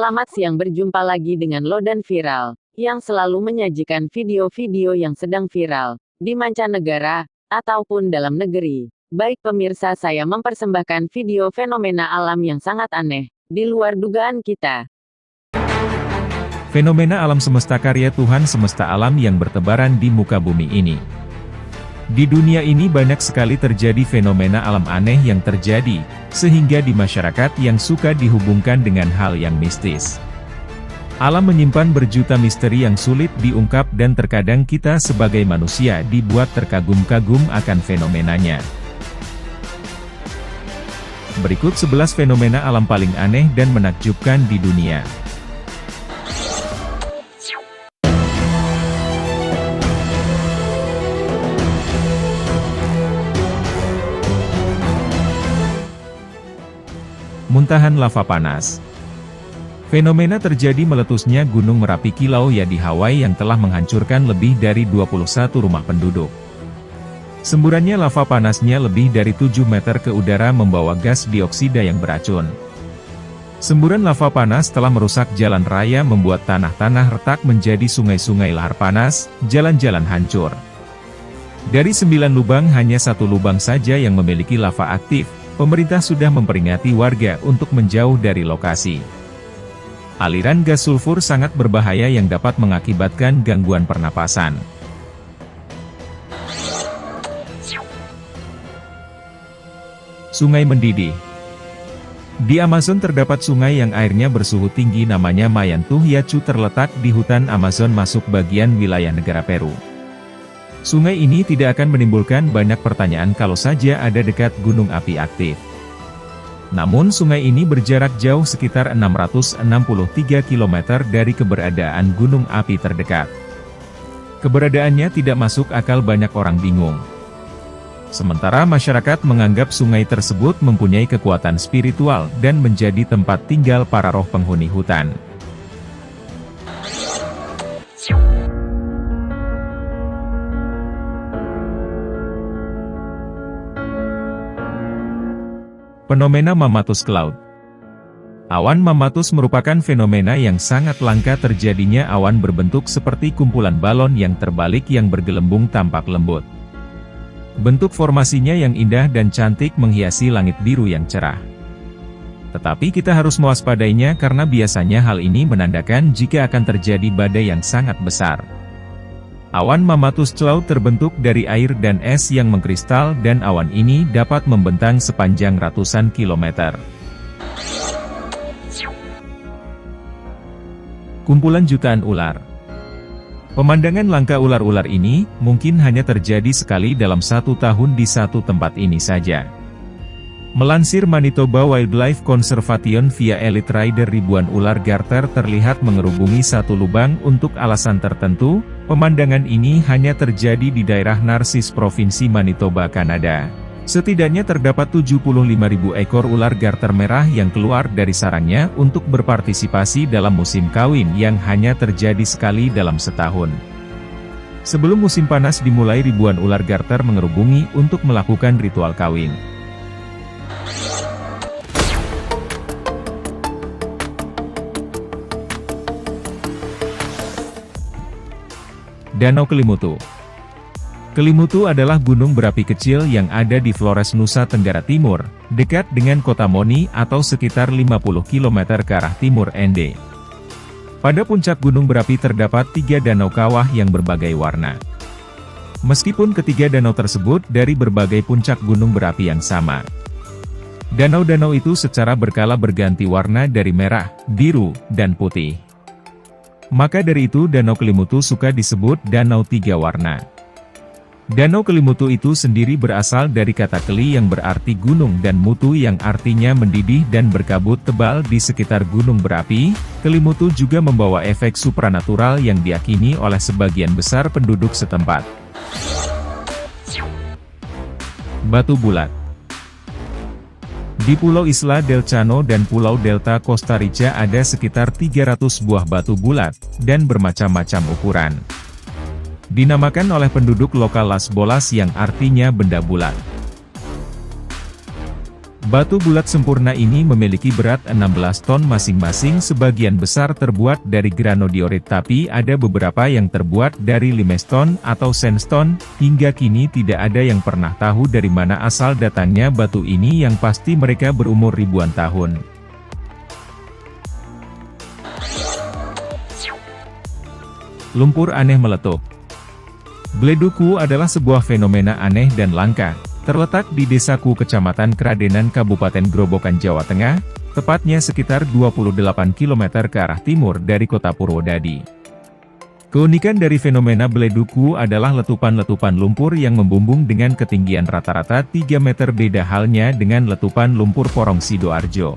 Selamat siang, berjumpa lagi dengan Lodan Viral, yang selalu menyajikan video-video yang sedang viral, di mancanegara, ataupun dalam negeri. Baik pemirsa, saya mempersembahkan video fenomena alam yang sangat aneh, di luar dugaan kita. Fenomena alam semesta karya Tuhan semesta alam yang bertebaran di muka bumi ini. Di dunia ini banyak sekali terjadi fenomena alam aneh yang terjadi, sehingga di masyarakat yang suka dihubungkan dengan hal yang mistis. Alam menyimpan berjuta misteri yang sulit diungkap dan terkadang kita sebagai manusia dibuat terkagum-kagum akan fenomenanya. Berikut 11 fenomena alam paling aneh dan menakjubkan di dunia. Muntahan lava panas. Fenomena terjadi meletusnya Gunung Merapi Kilauea di Hawaii yang telah menghancurkan lebih dari 21 rumah penduduk. Semburannya lava panasnya lebih dari 7 meter ke udara membawa gas dioksida yang beracun. Semburan lava panas telah merusak jalan raya, membuat tanah-tanah retak menjadi sungai-sungai lahar panas, jalan-jalan hancur. Dari 9 lubang hanya 1 lubang saja yang memiliki lava aktif. Pemerintah sudah memperingati warga untuk menjauh dari lokasi. Aliran gas sulfur sangat berbahaya yang dapat mengakibatkan gangguan pernapasan. Sungai mendidih. Di Amazon terdapat sungai yang airnya bersuhu tinggi namanya Mayantuh-Yacu, terletak di hutan Amazon masuk bagian wilayah negara Peru. Sungai ini tidak akan menimbulkan banyak pertanyaan kalau saja ada dekat gunung api aktif. Namun sungai ini berjarak jauh sekitar 663 km dari keberadaan gunung api terdekat. Keberadaannya tidak masuk akal, banyak orang bingung. Sementara masyarakat menganggap sungai tersebut mempunyai kekuatan spiritual dan menjadi tempat tinggal para roh penghuni hutan. Fenomena Mammatus Cloud. Awan mammatus merupakan fenomena yang sangat langka terjadinya awan berbentuk seperti kumpulan balon yang terbalik yang bergelembung tampak lembut. Bentuk formasinya yang indah dan cantik menghiasi langit biru yang cerah. Tetapi kita harus mewaspadainya karena biasanya hal ini menandakan jika akan terjadi badai yang sangat besar. Awan Mammatus Cloud terbentuk dari air dan es yang mengkristal dan awan ini dapat membentang sepanjang ratusan kilometer. Kumpulan jutaan ular. Pemandangan langka ular-ular ini mungkin hanya terjadi sekali dalam 1 tahun di satu tempat ini saja. Melansir Manitoba Wildlife Conservation via Elite Rider, ribuan ular garter terlihat mengerubungi satu lubang untuk alasan tertentu. Pemandangan ini hanya terjadi di daerah Narcisse, Provinsi Manitoba, Kanada. Setidaknya terdapat 75.000 ekor ular garter merah yang keluar dari sarangnya untuk berpartisipasi dalam musim kawin yang hanya terjadi sekali dalam setahun. Sebelum musim panas dimulai, ribuan ular garter mengerubungi untuk melakukan ritual kawin. Danau Kelimutu. Kelimutu adalah gunung berapi kecil yang ada di Flores, Nusa Tenggara Timur, dekat dengan kota Moni atau sekitar 50 km ke arah timur ND. Pada puncak gunung berapi terdapat 3 danau kawah yang berbagai warna. Meskipun ketiga danau tersebut dari berbagai puncak gunung berapi yang sama. Danau-danau itu secara berkala berganti warna dari merah, biru, dan putih. Maka dari itu Danau Kelimutu suka disebut Danau Tiga Warna. Danau Kelimutu itu sendiri berasal dari kata keli yang berarti gunung dan mutu yang artinya mendidih dan berkabut tebal di sekitar gunung berapi. Kelimutu juga membawa efek supranatural yang diyakini oleh sebagian besar penduduk setempat. Batu bulat. Di Pulau Isla del Cano dan Pulau Delta Costa Rica ada sekitar 300 buah batu bulat, dan bermacam-macam ukuran. Dinamakan oleh penduduk lokal Las Bolas yang artinya benda bulat. Batu bulat sempurna ini memiliki berat 16 ton masing-masing, sebagian besar terbuat dari granodiorit tapi ada beberapa yang terbuat dari limestone atau sandstone. Hingga kini tidak ada yang pernah tahu dari mana asal datangnya batu ini, yang pasti mereka berumur ribuan tahun. Lumpur aneh meletup. Bleduku adalah sebuah fenomena aneh dan langka. Terletak di Desaku, Kecamatan Kradenan, Kabupaten Grobogan, Jawa Tengah, tepatnya sekitar 28 km ke arah timur dari kota Purwodadi. Keunikan dari fenomena bleduku adalah letupan-letupan lumpur yang membumbung dengan ketinggian rata-rata 3 meter, beda halnya dengan letupan lumpur Porong Sidoarjo.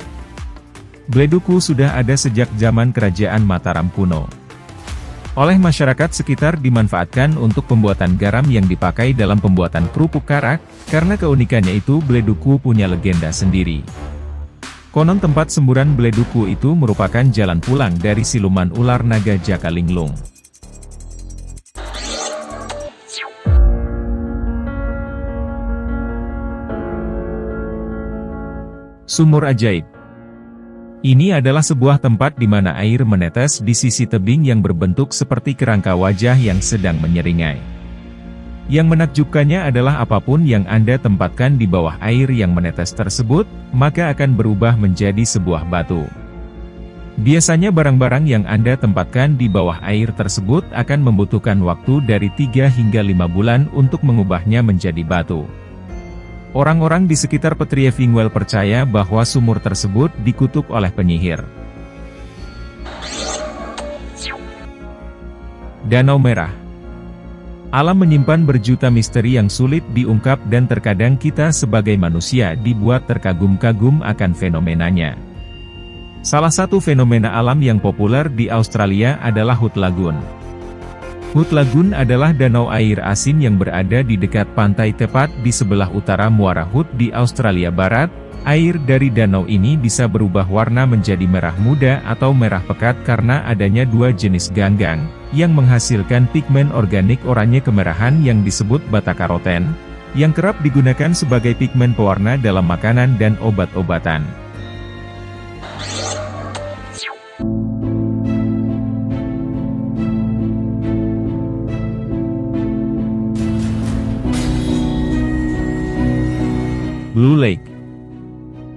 Bleduku sudah ada sejak zaman Kerajaan Mataram kuno. Oleh masyarakat sekitar dimanfaatkan untuk pembuatan garam yang dipakai dalam pembuatan kerupuk karak. Karena keunikannya itu, bleduku punya legenda sendiri. Konon tempat semburan bleduku itu merupakan jalan pulang dari siluman ular naga Jaka Linglung. Sumur ajaib. Ini adalah sebuah tempat di mana air menetes di sisi tebing yang berbentuk seperti kerangka wajah yang sedang menyeringai. Yang menakjubkannya adalah apapun yang Anda tempatkan di bawah air yang menetes tersebut, maka akan berubah menjadi sebuah batu. Biasanya barang-barang yang Anda tempatkan di bawah air tersebut akan membutuhkan waktu dari 3 hingga 5 bulan untuk mengubahnya menjadi batu. Orang-orang di sekitar Petrie Vingwel percaya bahwa sumur tersebut dikutuk oleh penyihir. Danau Merah. Alam menyimpan berjuta misteri yang sulit diungkap dan terkadang kita sebagai manusia dibuat terkagum-kagum akan fenomenanya. Salah satu fenomena alam yang populer di Australia adalah Hood Lagoon. Hood Lagoon adalah danau air asin yang berada di dekat pantai tepat di sebelah utara muara Hood di Australia Barat. Air dari danau ini bisa berubah warna menjadi merah muda atau merah pekat karena adanya 2 jenis ganggang, yang menghasilkan pigmen organik oranye kemerahan yang disebut beta-karoten, yang kerap digunakan sebagai pigmen pewarna dalam makanan dan obat-obatan. Blue Lake.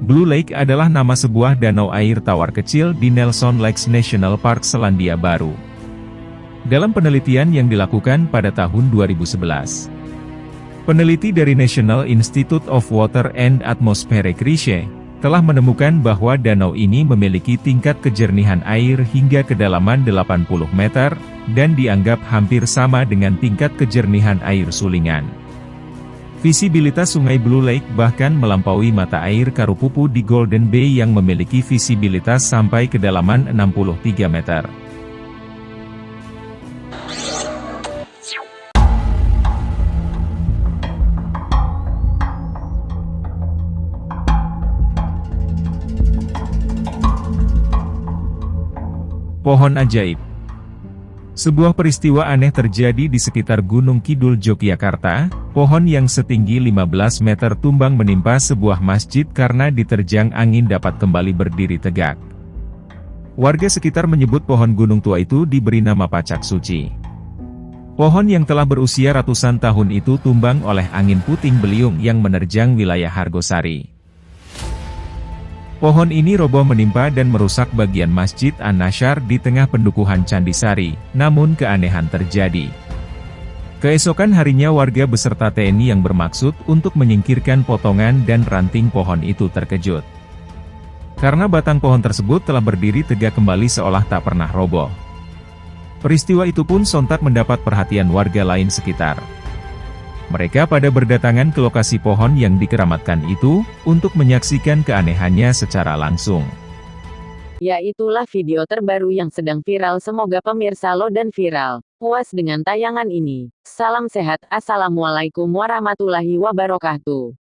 Blue Lake adalah nama sebuah danau air tawar kecil di Nelson Lakes National Park, Selandia Baru. Dalam penelitian yang dilakukan pada tahun 2011, peneliti dari National Institute of Water and Atmospheric Research telah menemukan bahwa danau ini memiliki tingkat kejernihan air hingga kedalaman 80 meter, dan dianggap hampir sama dengan tingkat kejernihan air sulingan. Visibilitas Sungai Blue Lake bahkan melampaui mata air Karupupu di Golden Bay yang memiliki visibilitas sampai kedalaman 63 meter. Pohon ajaib. Sebuah peristiwa aneh terjadi di sekitar Gunung Kidul, Yogyakarta. Pohon yang setinggi 15 meter tumbang menimpa sebuah masjid karena diterjang angin dapat kembali berdiri tegak. Warga sekitar menyebut pohon gunung tua itu diberi nama Pacak Suci. Pohon yang telah berusia ratusan tahun itu tumbang oleh angin puting beliung yang menerjang wilayah Hargosari. Pohon ini roboh menimpa dan merusak bagian Masjid An-Nasyar di tengah pendukuhan Candi Sari, namun keanehan terjadi. Keesokan harinya warga beserta TNI yang bermaksud untuk menyingkirkan potongan dan ranting pohon itu terkejut. Karena batang pohon tersebut telah berdiri tegak kembali seolah tak pernah roboh. Peristiwa itu pun sontak mendapat perhatian warga lain sekitar. Mereka pada berdatangan ke lokasi pohon yang dikeramatkan itu, untuk menyaksikan keanehannya secara langsung. Ya, itulah video terbaru yang sedang viral. Semoga pemirsa lo dan viral puas dengan tayangan ini. Salam sehat, assalamualaikum warahmatullahi wabarakatuh.